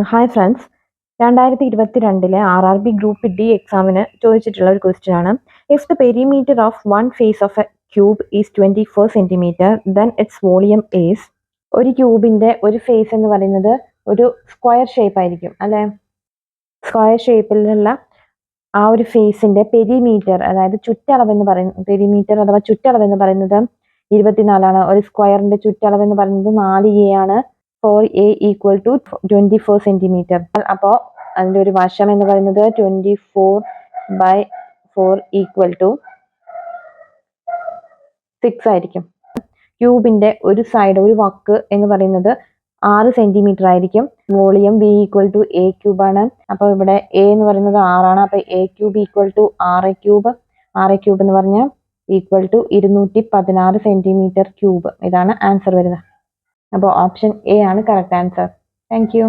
Hi friends, 2022 RRB group D എക്സാമിന് ചോദിച്ചിട്ടുള്ള ഒരു ക്വസ്റ്റ്യൻ ആണ്. If the perimeter of one face of a cube is 24 centimetre then its volume is. ഒരു ക്യൂബിന്റെ ഒരു ഫേസ് എന്ന് പറയുന്നത് ഒരു സ്ക്വയർ ഷേപ്പ് ആയിരിക്കും അല്ലെ. സ്ക്വയർ ഷേപ്പിലുള്ള ആ ഒരു ഫേസിന്റെ പെരിമീറ്റർ, അതായത് ചുറ്റളവ് എന്ന് പറയുന്നത്, പെരിമീറ്റർ അഥവാ ചുറ്റളവ് എന്ന് പറയുന്നത് 24 ഒരു സ്ക്വയറിന്റെ ചുറ്റളവ് എന്ന് പറയുന്നത് 4a ആണ്. 4a equal to 24 centimetre. അപ്പോൾ അതിന്റെ ഒരു വശം എന്ന് പറയുന്നത് 24/4 ഈക്വൽ ടു 6 ആയിരിക്കും. ക്യൂബിന്റെ ഒരു സൈഡ്, ഒരു വക്ക് എന്ന് പറയുന്നത് 6 സെന്റിമീറ്റർ ആയിരിക്കും. Volume v equal to a cube ആണ്. അപ്പോൾ ഇവിടെ a എന്ന് പറയുന്നത് 6 ആണ്. അപ്പോൾ a cube equal to 6 cube. 6 cube എന്ന് പറഞ്ഞാൽ ഈക്വൽ ടു 216 സെന്റിമീറ്റർ ക്യൂബ്. ഇതാണ് ആൻസർ വരുന്നത്. അപ്പോൾ ഓപ്ഷൻ എ ആണ് കറക്റ്റ് ആൻസർ. Thank U.